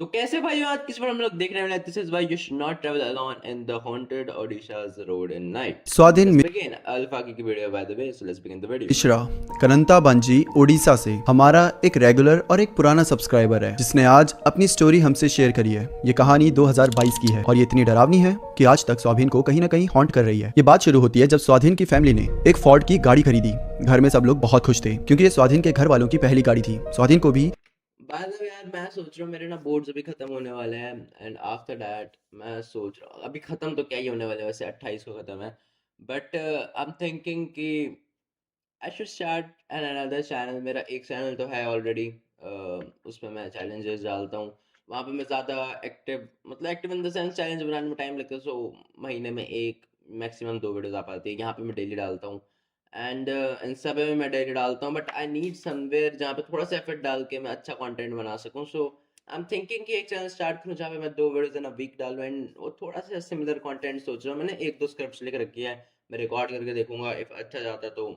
तो कैसे भाई आज किस पर हम लोग देख रहे हैं this is why you should not travel alone in the haunted Odisha's road in night. Swadhin let's begin Alpha की video by the way, so let's begin the video. Mishra कनंता बांजी ओडिशा से हमारा एक रेगुलर और एक पुराना सब्सक्राइबर है जिसने आज अपनी स्टोरी हमसे शेयर करी है। ये कहानी 2022 की है और ये इतनी डरावनी है कि आज तक स्वाधीन को कहीं ना कहीं हॉन्ट कर रही है। ये बात शुरू होती है जब स्वाधीन की फैमिली ने एक फोर्ड की गाड़ी खरीदी। घर में सब लोग बहुत खुश थे क्योंकि ये स्वाधीन के घर वालों की पहली गाड़ी थी। स्वाधीन को भी बाय द वे यार, मैं सोच रहा हूँ मेरे ना बोर्ड्स अभी खत्म होने वाले हैं एंड आफ्टर दैट मैं सोच रहा हूँ, अभी खत्म तो क्या ही होने वाले हैं, वैसे 28 को खत्म है, बट आई एम थिंकिंग कि I should start an another channel. मेरा एक चैनल तो है ऑलरेडी, उसमें मैं चैलेंजेस डालता हूँ। वहाँ पे मैं ज़्यादा एक्टिव, मतलब active in the sense challenge बनाने में टाइम लगता है, सो महीने में एक मैक्सिमम 2 वीडियोस आ पाती है। यहाँ पे मैं डेली डालता हूँ एंड इंस्टा पे भी मैं डेली डालता हूँ, बट आई नीड समवेयर जहाँ पे थोड़ा सा एफर्ट डाल के मैं अच्छा कंटेंट बना सकूँ। सो आई एम थिंकिंग कि एक चैनल स्टार्ट करूँ जहाँ पे मैं 2 वीडियोस इन अ वीक डालूँ एंड वो थोड़ा सा सिमिलर कंटेंट सोच रहा हूँ। मैंने 1-2 स्क्रिप्ट्स लिख रखी है, मैं रिकॉर्ड करके देखूंगा, इफ अच्छा जाता तो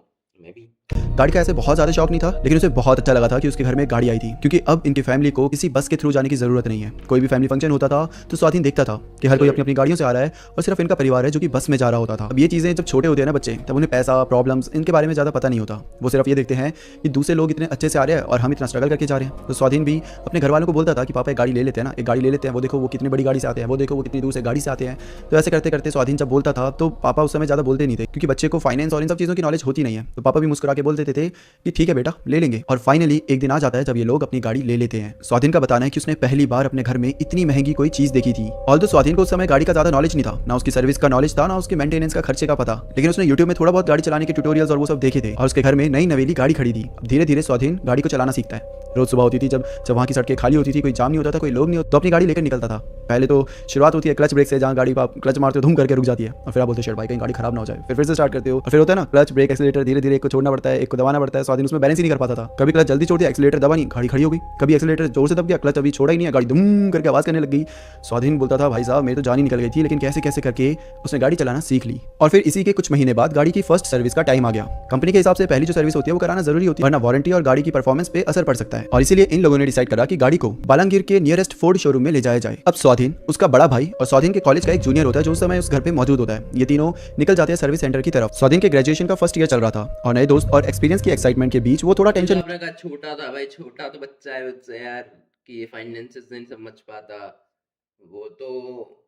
मे बी। गाड़ी का ऐसे बहुत ज्यादा शौक नहीं था, लेकिन उसे बहुत अच्छा लगा था कि उसके घर में एक गाड़ी आई थी क्योंकि अब इनकी फैमिली को किसी बस के थ्रू जाने की जरूरत नहीं है। कोई भी फैमिली फंक्शन होता था तो स्वाधीन देखता था कि हर कोई अपनी अपनी गाड़ियों से आ रहा है और सिर्फ इनका परिवार है जो कि बस में जा रहा होता था। अब ये चीजें जब छोटे होते हैं ना बच्चे, तब उन्हें पैसा, प्रॉब्लम्स, इनके बारे में ज्यादा पता नहीं होता। वो सिर्फ ये देखते हैं कि दूसरे लोग इतने अच्छे से आ रहे हैं और हम इतना स्ट्रगल करके जा रहे हैं। तो स्वाधीन भी अपने घर वालों को बोलता था कि पापा एक गाड़ी ले लेते हैं ना, एक गाड़ी ले लेते हैं, वो देखो वो कितनी बड़ी गाड़ी से आते हैं, वो देखो वो कितनी दूर से गाड़ी से आते हैं। तो ऐसे करते करते स्वाधीन जब बोलता था तो पापा उस समय ज्यादा बोलते नहीं थे क्योंकि बच्चे को फाइनेंस और इन सब चीजों की नॉलेज होती नहीं है। तो पापा भी मुस्कुरा के बोल देते थे कि ठीक है बेटा ले लेंगे। और फाइनली एक दिन आ जाता है जब ये लोग अपनी गाड़ी ले लेते हैं। स्वाधीन का बताना है कि उसने पहली बार अपने घर में इतनी महंगी कोई चीज देखी थी। ऑल्दो स्वाधीन को उस समय गाड़ी का ज्यादा नॉलेज नहीं था, ना उसकी सर्विस का नॉलेज था, ना उसके मेंटेनेंस का खर्चे का पता, लेकिन उसने यूट्यूब में थोड़ा बहुत गाड़ी चलाने के ट्यूटोरियल्स और वो सब देखे थे और उसके घर में नई नवेली गाड़ी खड़ी थी। धीरे धीरे स्वाधीन गाड़ी को चलाना सीखता है। रोज सुबह होती थी जब जब वहाँ की सड़कें खाली होती थी, कोई जाम नहीं होता था, कोई लोग नहीं होता, तो अपनी गाड़ी लेकर निकलता था। पहले तो शुरुआत होती है क्लच ब्रेक से, जहाँ गाड़ी आप क्लच मारते हो धूम करके रुक जाती है और फिर आप बोलते हो शेर भाई कहीं गाड़ी खराब ना हो जाए, फिर से स्टार्ट करते हो और फिर होता है ना क्लच ब्रेक एक्सीलेटर, धीरे धीरे एक को छोड़ना पड़ता है, एक को दबाना पड़ता है। स्वाधीन उसमें बैलेंस ही नहीं कर पाता था। कभी क्लच जल्दी छोड़ दिया, एक्सीलेटर दबा नहीं, गाड़ी खड़ी हो गई। कभी एक्सीलेटर जोर से दब गया, क्लच अभी छोड़ा ही नहीं है, गाड़ी दुम करके आवाज करने लग गई। स्वाधीन बोलता था भाई साहब मेरी तो जान ही निकल गई थी, लेकिन कैसे कैसे करके उसने गाड़ी चलाना सीख ली। और फिर इसी के कुछ महीने बाद गाड़ी की फर्स्ट सर्विस का टाइम आ गया। कंपनी के हिसाब से पहली जो सर्विस होती है वो कराना जरूरी होती है, वरना वारंटी और गाड़ी की परफॉर्मेंस पे असर पड़ सकता है। और इसीलिए इन लोगों ने डिसाइड करा कि गाड़ी को बालांगीर के नियरेस्ट फोर्ड शोरूम में ले जाया जाए। अब स्वाधीन, उसका बड़ा भाई और स्वाधीन के कॉलेज का एक जूनियर होता है जो उस समय उस घर पे मौजूद होता है। ये तीनों निकल जाते हैं सर्विस सेंटर की तरफ। स्वाधीन के ग्रेजुएशन का फर्स्ट ईयर चल रहा था और नए दोस्त और एक्सपीरियंस की एक्साइटमेंट के बीच वो थोड़ा टेंशन। आपने कहा छोटा था भाई, छोटा तो बच्चा है उससे यार, कि ये फाइनेंसेस नहीं समझ पाता। वो तो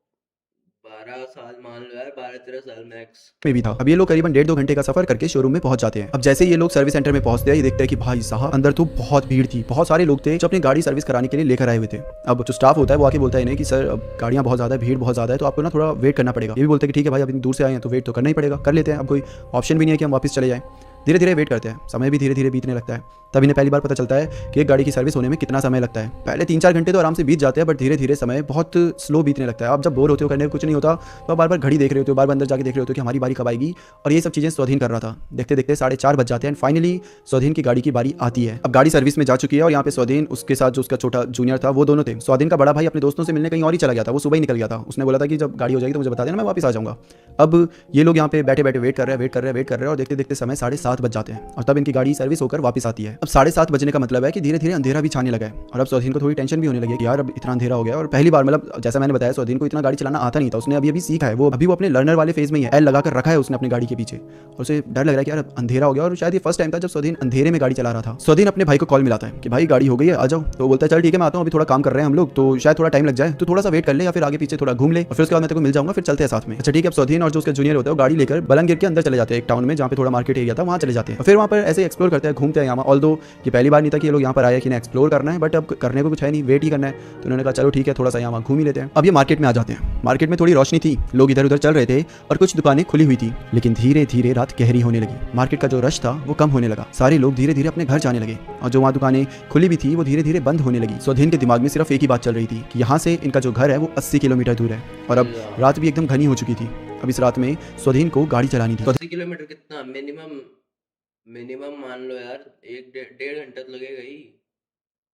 12 साल मान लो यार, 12-13 साल मैक्स। में भी था। अब ये लोग करीबन 1.5-2 घंटे का सफर करके शोरूम में पहुंच जाते हैं। अब जैसे ये लोग सर्विस सेंटर में पहुंचते हैं, ये देखते हैं कि भाई साहब अंदर तो बहुत भीड़ थी, बहुत सारे लोग थे जो अपनी गाड़ी सर्विस कराने के लिए लेकर आए हुए थे। अब जो स्टाफ होता है वो आके बोलता है इन्हें कि सर अब गाड़ियां बहुत ज्यादा है, भीड़ बहुत ज्यादा है, तो आपको ना थोड़ा वेट करना पड़ेगा। ये भी बोलते हैं कि ठीक है भाई अब इतनी दूर से आए हैं तो वेट तो करना ही पड़ेगा, कर लेते हैं, अब कोई ऑप्शन भी नहीं है कि हम वापस चले जाएं। धीरे धीरे वेट करते हैं, समय भी धीरे धीरे बीतने लगता है। तब इन्हें पहली बार पता चलता है कि एक गाड़ी की सर्विस होने में कितना समय लगता है। पहले 3-4 घंटे तो आराम से बीत जाते हैं, बट धीरे धीरे समय बहुत स्लो बीतने लगता है। आप जब बोर होते हो, करने को कुछ नहीं होता, तो आप बार बार घड़ी देख रहे होते हो, बार बार अंदर जाके देख रहे होते हो कि हमारी बारी कब आएगी। और ये सब चीजें स्वाधीन कर रहा था। देखते देखते 4:30 बज जाते हैं एंड फाइनली स्वाधीन की गाड़ी की बारी आती है। अब गाड़ी सर्विस में जा चुकी है और यहाँ पे स्वाधीन, उसके साथ जो उसका छोटा जूनियर था, वो दोनों थे। स्वाधीन का बड़ा भाई अपने दोस्तों से मिलने कहीं और ही चला गया था, वो सुबह ही निकल गया था। उसने बोला था कि जब गाड़ी हो जाएगी तो मुझे बता देना, मैं वापस आ जाऊंगा। अब ये लोग यहाँ पे बैठे बैठे वेट कर रहे हैं और देखते देखते समय 7:30 बज जाते हैं और तब इनकी गाड़ी सर्विस होकर वापस आती है। अब 7:30 बजने का मतलब है कि धीरे धीरे अंधेरा भी छाने लगा है और अब स्वाधीन को थोड़ी टेंशन भी होने लगी कि यार अब इतना अंधेरा हो गया। और पहली बार, मतलब जैसा मैंने बताया, स्वाधीन को इतना गाड़ी चलाना आता नहीं था, उसने अभी सीखा है। वो अभी अपने लर्नर वाले फेज में ही है, एल लगाकर रखा है उसने अपनी गाड़ी के पीछे और उसे डर लग रहा है कि यार अंधेरा हो गया। और शायद ये फर्स्ट टाइम था जब स्वाधीन अंधेरे में गाड़ी चला रहा था। स्वाधीन अपने भाई को कॉल मिलाता है कि भाई गाड़ी हो गई है, आ जाओ। तो बोलता है चल ठीक है मैं आता हूँ, अभी थोड़ा काम कर रहे हैं हम लोग, तो शायद थोड़ा टाइम लग जाए, तो थोड़ा सा वेट कर ले या फिर आगे पीछे थोड़ा घूम ले और फिर उसके बाद मैं तेरे को मिल जाऊंगा, फिर चलते हैं साथ में। अच्छा ठीक है। अब स्वाधीन और जो उसका जूनियर होता है वो गाड़ी लेकर बालांगीर के अंदर चले जाते हैं, एक टाउन में जहाँ पे थोड़ा मार्केट एरिया था, वहाँ चले जाते हैं। फिर वहाँ पर ऐसे एक्सप्लोर करते हैं, घूमते हैं यहाँ। ऑल्दो ये पहली बार नहीं था कि ये लोग यहाँ पर आए कि इन्हें एक्सप्लोर करना है, बट अब करने को कुछ है नहीं, वेट ही करना है। तो उन्होंने कहा चलो ठीक है थोड़ा सा यहाँ घूम ही लेते हैं। अब ये मार्केट में आ जाते हैं। मार्केट में थोड़ी रोशनी थी, लोग इधर उधर चल रहे थे और कुछ दुकानें खुली हुई थी, लेकिन धीरे धीरे रात गहरी होने लगी। मार्केट का जो रश था वो कम होने लगा, सारे लोग धीरे धीरे अपने घर जाने लगे और जो वहाँ दुकानें खुली भी थी वो धीरे धीरे बंद होने लगी। स्वाधीन के दिमाग में सिर्फ एक ही बात चल रही थी कि यहाँ से इनका जो घर है वो 80 किलोमीटर दूर है और अब रात भी एकदम घनी हो चुकी थी। अब इस रात में स्वाधीन को गाड़ी चलानी थी। 80 किलोमीटर कितना मिनिमम मान लो यार, 1-1.5 घंटा तो लगेगा ही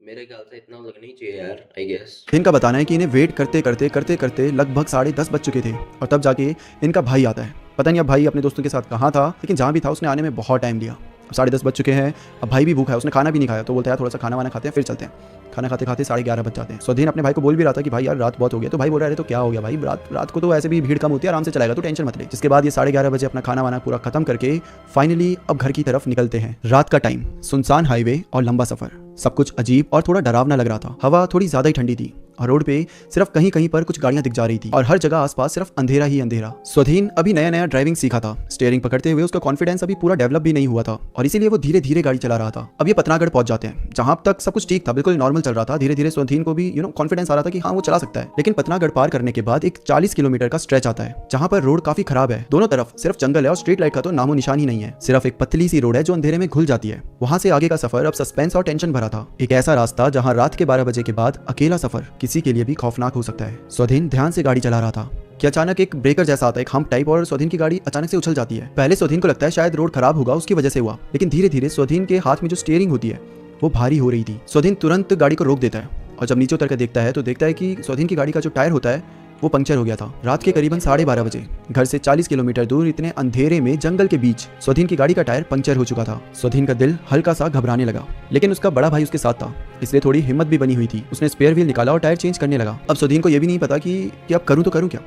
मेरे ख्याल से, इतना लगना ही चाहिए यार आई गेस। इनका बताना है कि इन्हें वेट करते करते लगभग 10:30 बज चुके थे और तब जाके इनका भाई आता है। पता नहीं अब भाई अपने दोस्तों के साथ कहाँ था, लेकिन जहाँ भी था उसने आने में बहुत टाइम लिया। 10:30 बज चुके हैं। अब भाई भी भूखा है, उसने खाना भी नहीं खाया, तो बोलता है यार थोड़ा सा खाना वाना खाते हैं फिर चलते हैं। खाना खाते खाते 11:30 बज जाते हैं। स्वाधीन अपने भाई को बोल भी रहा था कि भाई यार रात बहुत हो गया, तो भाई बोल रहा है तो क्या हो गया भाई, रात को तो ऐसे भी भीड़ कम होती है, आराम से चलाएगा, तो टेंशन मत ले। जिसके बाद ये 11:30 बजे अपना खाना वाना पूरा खत्म करके फाइनली अब घर की तरफ निकलते हैं। रात का टाइम, सुनसान हाईवे और लंबा सफर, सब कुछ अजीब और थोड़ा डरावना लग रहा था। हवा थोड़ी ज्यादा ही ठंडी थी और रोड पे सिर्फ कहीं कहीं पर कुछ गाड़ियां दिख जा रही थी और हर जगह आसपास सिर्फ अंधेरा ही अंधेरा। स्वाधीन अभी नया नया ड्राइविंग सीखा था, स्टीयरिंग पकड़ते हुए उसका कॉन्फिडेंस अभी पूरा डेवलप भी नहीं हुआ था और इसीलिए वो धीरे धीरे गाड़ी चला रहा था। अब ये पतनागढ़ पहुंच जाते हैं, जहां तक सब कुछ ठीक था, बिल्कुल नॉर्मल चल रहा था। धीरे धीरे स्वाधीन को भी कॉन्फिडेंस आ रहा था कि हाँ वो चला सकता है। लेकिन पतनागढ़ पार करने के बाद एक 40 किलोमीटर का स्ट्रेच आता है जहां पर रोड काफी खराब है, दोनों तरफ सिर्फ जंगल है और स्ट्रीट लाइट का तो नामो निशान ही नहीं है, सिर्फ एक पतली सी रोड है जो अंधेरे में घुल जाती है। वहां से आगे का सफर अब सस्पेंस और टेंशन भरा था। एक ऐसा रास्ता जहां रात के 12 बजे के बाद अकेला सफर किसी के लिए भी खौफनाक हो सकता है। स्वाधीन ध्यान से गाड़ी चला रहा था कि अचानक एक ब्रेकर जैसा आता है, एक हम्प टाइप, और स्वाधीन की गाड़ी अचानक से उछल जाती है। पहले स्वाधीन को लगता है शायद रोड खराब होगा, उसकी वजह से हुआ, लेकिन धीरे धीरे स्वाधीन के हाथ में जो स्टीयरिंग होती है वो भारी हो रही थी। स्वाधीन तुरंत गाड़ी को रोक देता है और जब नीचे उतर कर देखता है तो देखता है कि स्वाधीन की गाड़ी का जो टायर होता है वो पंक्चर हो गया था। रात के करीबन 12:30 बजे घर से 40 किलोमीटर दूर इतने अंधेरे में जंगल के बीच स्वाधीन की गाड़ी का टायर पंक्चर हो चुका था। स्वाधीन का दिल हल्का सा घबराने लगा, लेकिन उसका बड़ा भाई उसके साथ था, इसलिए थोड़ी हिम्मत भी बनी हुई थी। उसने स्पेयर व्हील निकाला और टायर चेंज करने लगा। अब स्वाधीन को ये भी नहीं पता कि अब करूँ तो करूँ क्या।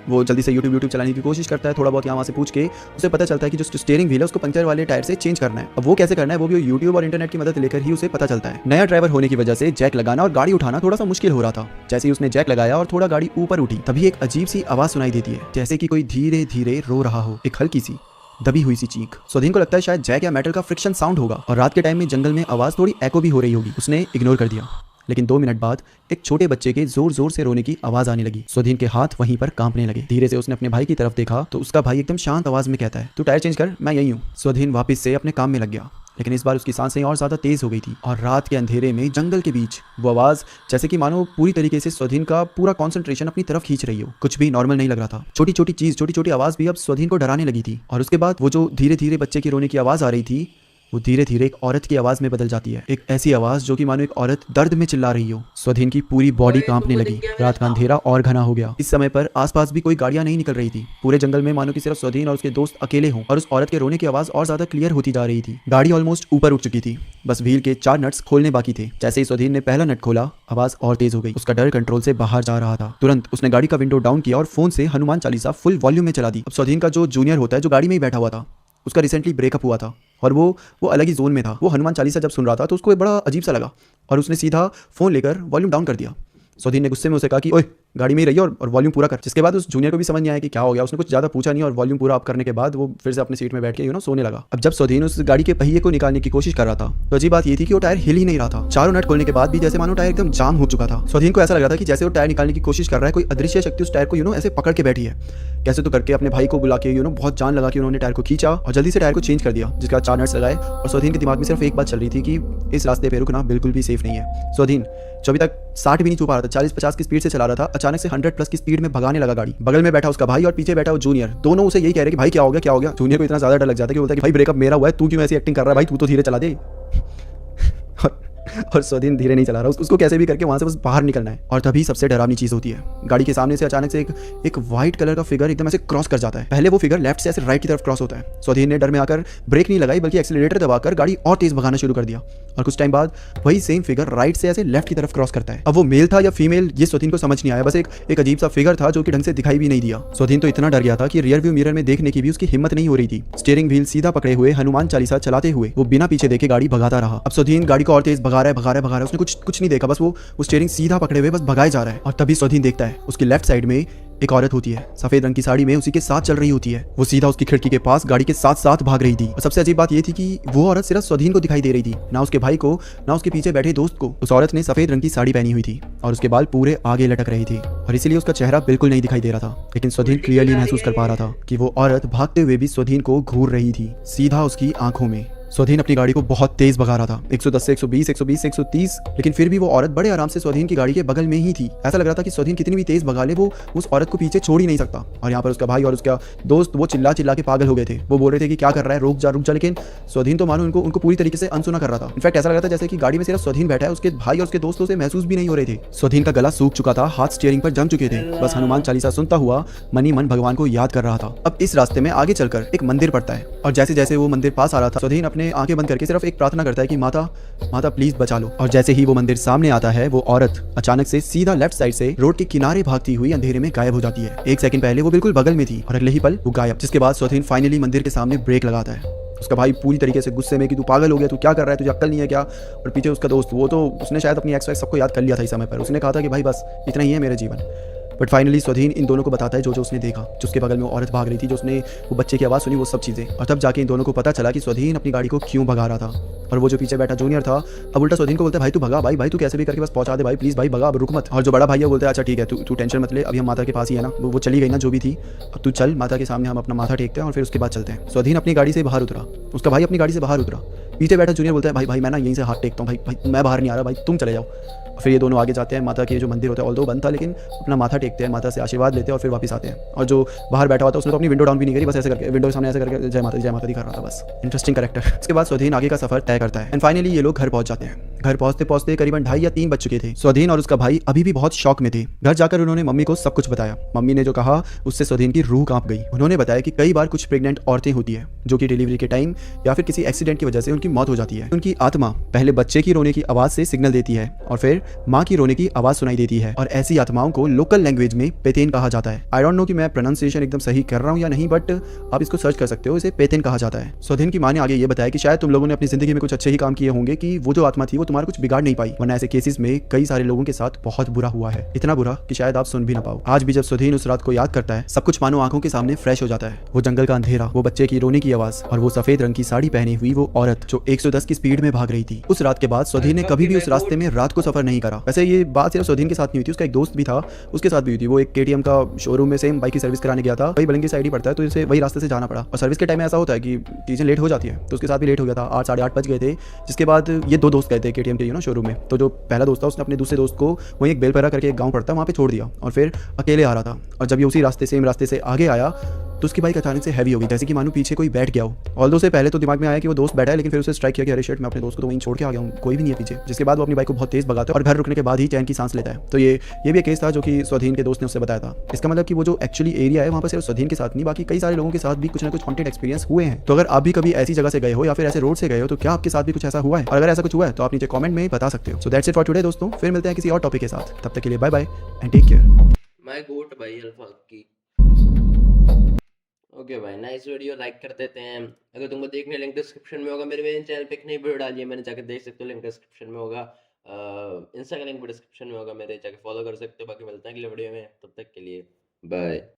वो जल्दी से यूट्यूब चलाने की कोशिश करता है, थोड़ा बहुत यहाँ वहाँ से पूछ के उसे पता चलता है कि जो स्टीयरिंग व्हील है उसको पंक्चर वाले टायर से चेंज करना है। अब वो कैसे करना है वो भी यूट्यूब और इंटरनेट की मदद लेकर ही उसे पता चलता है। नया ड्राइवर होने की वजह से जैक लगाना और गाड़ी उठाना थोड़ा सा मुश्किल हो रहा था। जैसे ही उसने जैक लगाया और थोड़ा गाड़ी ऊपर उठी, तभी एक अजीब सी आवाज सुनाई देती है, जैसे कि कोई धीरे धीरे रो रहा हो, एक हल्की सी दबी हुई सी चीख। स्वाधीन को लगता है शायद जैक या मेटल का फ्रिक्शन साउंड होगा और रात के टाइम में जंगल में आवाज थोड़ी एको भी हो रही होगी। उसने इग्नोर कर दिया, लेकिन 2 मिनट बाद एक छोटे बच्चे के जोर जोर से रोने की आवाज आने लगी। स्वाधीन के हाथ वहीं पर कांपने लगे। धीरे से उसने अपने भाई की तरफ देखा तो उसका भाई एकदम शांत आवाज में कहता है, तू टायर चेंज कर, मैं यहीं हूँ। स्वाधीन वापस से अपने काम में लग गया, लेकिन इस बार उसकी सांसें और ज्यादा तेज हो गई थी और रात के अंधेरे में जंगल के बीच वो आवाज जैसे कि मानो पूरी तरीके से स्वाधीन का पूरा कंसंट्रेशन अपनी तरफ खींच रही हो। कुछ भी नॉर्मल नहीं लग रहा था। छोटी छोटी चीज, छोटी छोटी आवाज भी अब स्वाधीन को डराने लगी थी। और उसके बाद वो जो धीरे धीरे बच्चे की रोने की आवाज आ रही थी वो धीरे धीरे एक औरत की आवाज में बदल जाती है, एक ऐसी आवाज जो कि मानो एक औरत दर्द में चिल्ला रही हो। स्वाधीन की पूरी बॉडी कांपने लगी। रात का अंधेरा और घना हो गया। इस समय पर आसपास भी कोई गाड़ियां नहीं निकल रही थी। पूरे जंगल में मानो कि सिर्फ स्वाधीन और उसके दोस्त अकेले हों और उस औरत के रोने की आवाज और ज्यादा क्लियर होती जा रही थी। गाड़ी ऑलमोस्ट ऊपर उठ चुकी थी, बस व्हील के 4 नट्स खोलने बाकी थे। जैसे ही स्वाधीन ने पहला नट खोला, आवाज और तेज हो गई। उसका डर कंट्रोल से बाहर जा रहा था। तुरंत उसने गाड़ी का विंडो डाउन किया और फोन से हनुमान चालीसा फुल वॉल्यूम में चला दी। अब स्वाधीन का जो जूनियर होता है, जो गाड़ी में ही बैठा हुआ था, उसका रिसेंटली ब्रेकअप हुआ था और वो अलग ही जोन में था। वो हनुमान चालीसा जब सुन रहा था तो उसको बड़ा अजीब सा लगा और उसने सीधा फोन लेकर वॉल्यूम डाउन कर दिया। स्वाधीन ने गुस्से में उसे कहा कि ओए गाड़ी में ही रहिए और वॉल्यूम पूरा कर। जिसके बाद उस जूनियर को भी समझ नहीं आया कि क्या हो गया। उसने कुछ ज़्यादा पूछा नहीं और वॉल्यूम पूरा अप करने के बाद वो फिर से अपनी सीट में बैठ के सोने लगा। अब जब स्वाधीन उस गाड़ी के पहिए को निकालने की कोशिश कर रहा था तो अजीब बात ये थी कि वो टायर हिल ही नहीं रहा था। चारों नट खोलने के बाद भी जैसे मानो टायर एकदम जाम हो चुका था। स्वाधीन को ऐसा लग रहा था कि जैसे वो टायर निकालने की कोशिश कर रहा है, कोई अदृश्य शक्ति उस टायर को ऐसे पकड़ के बैठी है। कैसे तो करके अपने भाई को बुला के बहुत जान लगा कि उन्होंने टायर को खींचा और जल्दी से टायर को चेंज कर दिया। जिसके बाद 4 नट्स लगाए और स्वाधीन के दिमाग में सिर्फ एक बात चल रही थी कि इस रास्ते पे रुकना बिल्कुल भी सेफ नहीं है। स्वाधीन जो अभी तक 60 भी नहीं छू पा रहा था, 40-50 की स्पीड से चला रहा था, अचानक से 100+ की स्पीड में भगाने लगा गाड़ी। बगल में बैठा उसका भाई और पीछे बैठा वो जूनियर, दोनों उसे यही कह रहे कि भाई क्या हो गया, क्या हो गया। जूनियर को इतना ज्यादा डर लग जाता है कि बोलता है कि भाई ब्रेकअप मेरा हुआ है, तू क्यों ऐसी एक्टिंग कर रहा है, भाई तू तो धीरे चला दे। और स्वाधीन धीरे नहीं चला रहा, उसको कैसे भी करके वहां से बस बाहर निकलना है। और तभी सबसे डरावनी चीज होती है, गाड़ी के सामने से अचानक से एक व्हाइट कलर का फिगर एकदम ऐसे क्रॉस कर जाता है। पहले वो फिगर लेफ्ट से ऐसे राइट की तरफ क्रॉस होता है। स्वाधीन ने डर में आकर ब्रेक नहीं लगाई बल्कि एक्सीलरेटर दबाकर गाड़ी और तेज भगाना शुरू कर दिया और कुछ टाइम बाद वही सेम फिगर राइट से ऐसे लेफ्ट की तरफ क्रॉस करता है। अब वो मेल था या फीमेल ये स्वाधीन को समझ नहीं आया, बस एक अजीब सा फिगर था जो कि ढंग से दिखाई भी नहीं दिया। स्वाधीन तो इतना डर गया था कि रियर व्यू मिरर में देखने की भी उसकी हिम्मत नहीं हो रही थी। स्टीयरिंग व्हील सीधा पकड़े हुए हनुमान चालीसा चलाते हुए वो बिना पीछे देखे गाड़ी भगाता रहा। अब स्वाधीन गाड़ी को और तेज भगा रहा है। उसने कुछ नहीं देखा, बस वो स्टीयरिंग सीधा पकड़े हुए बस भगाए जा रहा है। और तभी स्वाधीन देखता है उसकी लेफ्ट साइड में एक औरत होती है, सफेद रंग की साड़ी में उसी के साथ चल रही होती है। वो सीधा उसकी खिड़की के पास गाड़ी के साथ साथ भाग रही थी। और सबसे अजीब बात ये थी कि वो औरत सिर्फ स्वाधीन को दिखाई दे रही थी, ना उसके भाई को, ना उसके पीछे बैठे दोस्त को। उस औरत ने सफेद रंग की साड़ी पहनी हुई थी और उसके बाल पूरे आगे लटक रहे थे और इसीलिए उसका चेहरा बिल्कुल नहीं दिखाई दे रहा था। लेकिन स्वाधीन क्लियरली महसूस कर पा रहा था कि वो औरत भागते हुए भी स्वाधीन को घूर रही थी, सीधा उसकी आंखों में। स्वाधीन अपनी गाड़ी को बहुत तेज भगा रहा था, 110 से 120, 120 से 130, लेकिन फिर भी वो औरत बड़े आराम से स्वाधीन की गाड़ी के बगल में ही थी। ऐसा लग रहा था कि स्वाधीन कितनी भी तेज भगा ले वो उस औरत को पीछे छोड़ ही नहीं सकता। और यहाँ पर उसका भाई और उसका दोस्त वो चिल्ला के पागल हो गए थे। वो बोल रहे थे कि क्या कर रहा है, रुक जा, लेकिन स्वाधीन तो मानो उनको पूरी तरीके से अनसुना कर रहा था। इनफैक्ट ऐसा लग रहा था जैसे कि गाड़ी में सिर्फ स्वाधीन बैठा है, उसके भाई और उसके दोस्तों से महसूस भी नहीं हो रहे थे। स्वाधीन का गला सूख चुका था, हाथ स्टीयरिंग पर जम चुके थे, बस हनुमान चालीसा सुनता हुआ मन ही मन भगवान को याद कर रहा था। अब इस रास्ते में आगे चलकर एक मंदिर पड़ता है और जैसे जैसे वो मंदिर पास आ रहा था, स्वाधीन अपने सामने आंखें बंद करके सिर्फ एक प्रार्थना करता है कि माता माता प्लीज बचा लो। और जैसे ही वो मंदिर सामने आता है वो औरत अचानक से सीधा लेफ्ट साइड से रोड के किनारे भागती हुई अंधेरे में गायब हो जाती है। एक सेकंड पहले वो बिल्कुल बगल में थी और अगले ही पल वो गायब। जिसके बाद स्वाधीन फाइनली मंदिर के सामने ब्रेक लगाता है। उसका भाई पूरी तरीके से गुस्से में कि तू पागल हो गया, तू क्या कर रहा है, तुझे अक्ल नहीं है क्या। और पीछे उसका दोस्त, वो तो उसने शायद अपनी एक्स वैक्स सबको याद कर लिया था इस समय पर। उसने कहा था कि भाई बस इतना ही है मेरे जीवन। बट फाइनली स्वाधीन इन दोनों को बताता है जो जो उसने देखा, जो उसके बगल में वो औरत भाग रही थी, जो उसने वो बच्चे की आवाज़ सुनी, वो सब चीज़ें। और तब जाके इन दोनों को पता चला कि स्वाधीन अपनी गाड़ी को क्यों भगा रहा था। और वो जो पीछे बैठा जूनियर था अब उल्टा स्वाधीन को बोलता है भाई तू भगा, भाई तू कैसे भी करके बस पहुंचा दे भाई, प्लीज़ भाई भगा, अब रुक मत। और जो बड़ा भाई है बोलता है अच्छा ठीक है, तू टेंशन मत ले, अभी हम माता के पास ही है ना, वो चली गई ना जो भी थी, अब तू चल माता के सामने, हम अपना माथा टेकते हैं और फिर उसके बाद चलते हैं। स्वाधीन अपनी गाड़ी से बाहर उतरा, उसका भाई अपनी गाड़ी से बाहर उतरा। पीछे बैठा जूनियर बोलता है भाई मैं ना यहीं से हाथ टेकता हूँ, भाई मैं बाहर नहीं आ रहा, भाई तुम चले जाओ। फिर ये दोनों आगे जाते हैं, माता के जो मंदिर होता है ऑल्दो बंद था लेकिन अपना माथा टेकते हैं, माता से आशीर्वाद लेते हैं और फिर वापस आते हैं। और जो बाहर बैठा हुआ था उसने तो अपनी विंडो डाउन भी नहीं करी, बस ऐसे करके विंडो के सामने ऐसे करके जय माता दी कर रहा था बस। Interesting character. उसके बाद स्वाधीन आगे का सफर तय करता है एंड फाइनली ये लोग घर पहुंच जाते हैं। घर पहुंचते पहुंचते करीबन 2:30 या 3 बज चुके थे। स्वाधीन और उसका भाई अभी भी बहुत शौक में थे। घर जाकर उन्होंने मम्मी को सब कुछ बताया। मम्मी ने जो कहा उससे स्वाधीन की रूह कांप गई। उन्होंने बताया कि कई बार कुछ प्रेग्नेंट औरतें होती है जो कि डिलीवरी के टाइम या फिर किसी एक्सीडेंट की वजह से उनकी मौत हो जाती है। उनकी आत्मा पहले बच्चे की रोने की आवाज से सिग्नल देती है और फिर माँ की रोने की आवाज सुनाई देती है। और ऐसी आत्माओं को लोकल लैंग्वेज में पेतेन कहा जाता है। आई डोंट नो कि मैं प्रोनाउंसिएशन एकदम सही कर रहा हूँ या नहीं, बट आप इसको सर्च कर सकते हो, इसे पेतेन कहा जाता है। स्वाधीन की माँ ने आगे ये बताया कि शायद तुम लोगों ने अपनी जिंदगी में कुछ अच्छे ही काम किए होंगे कि वो जो आत्मा थी वो तुम्हारा कुछ बिगाड़ नहीं पाई, वरना ऐसे केसेस में कई सारे लोगों के साथ बहुत बुरा हुआ है, इतना बुरा कि शायद आप सुन भी ना पाओ। आज भी जब स्वाधीन उस रात को याद करता है सब कुछ मानो आंखों के सामने फ्रेश हो जाता है। वो जंगल का अंधेरा, वो बच्चे की रोने की आवाज और वो सफेद रंग की साड़ी पहनी हुई वो औरत जो 110 की स्पीड में भाग रही थी। उस रात के बाद स्वाधीन ने कभी भी उस रास्ते में रात को सफर नहीं करा। वैसे ये बात सिर्फ स्वाधीन के साथ नहीं हुई थी, उसका एक दोस्त भी था, उसके साथ भी हुई थी। वो एक KTM का शोरूम में सेम बाइक की सर्विस कराने गया था, वही बलिंग की साइड ही पड़ता है, तो इसे वही रास्ते से जाना पड़ा। और सर्विस के टाइम में ऐसा होता है कि चीजें लेट हो जाती है, तो उसके साथ भी लेट हो गया था, 8 साढ़े 8 बज गए थे। जिसके बाद ये 2 दोस्त गए थे KTM के शोरूम में। तो जो पहला दोस्त था उसने अपने दूसरे दोस्त को वहीं एक बेलपरा करके एक गांव पड़ता है वहाँ पे छोड़ दिया और फिर अकेले आ रहा था। और जब ये उसी रास्ते सेम रास्ते से आगे आया तो उसकी बाइक अचानक से हैवी हो गई, जैसे कि मानो पीछे कोई बैठ गया हो। ऑल्दो से पहले तो दिमाग में आया कि वो दोस्त बैठा है, लेकिन फिर उसे स्ट्राइक किया कि अरे शिट, मैं अपने दोस्त को तो वहीं छोड़ के आ गया हूँ, कोई भी नहीं है पीछे। जिसके बाद वो अपनी बाइक को बहुत तेज भगाता है और घर रुकने के बाद ही चैन की सांस लेता है। तो ये भी एक केस था जो कि स्वाधीन के दोस्त ने उससे बताया था। इसका मतलब कि वो जो एक्चुअली एरिया है वहाँ पर सिर्फ स्वाधीन के साथ नहीं, बाकी कई सारे लोगों के साथ भी कुछ ना कुछ हॉन्टेड एक्सपीरियंस हुए हैं। तो अगर आप भी कभी ऐसी जगह से गए हो या फिर ऐसे रोड से गए हो तो क्या आपके साथ भी कुछ ऐसा हुआ है? और अगर ऐसा कुछ हुआ है तो आप नीचे कमेंट में बता सकते हो। So that's it for today दोस्तों, फिर मिलते हैं किसी और टॉपिक के साथ, तब तक के लिए bye bye and take care. My goat भाई अल्फा की। ओके भाई, नाइस वीडियो, लाइक कर देते हैं। अगर तुमको देखने, लिंक डिस्क्रिप्शन में होगा। मेरे मेन चैनल पे एक नई वीडियो डाली है मैंने, जाकर देख सकते हो, लिंक डिस्क्रिप्शन में होगा। इंस्टा का लिंक भी डिस्क्रिप्शन में होगा मेरे, जाकर फॉलो कर सकते हो। बाकी मिलते हैं अगले वीडियो में, तब तक के लिए बाय।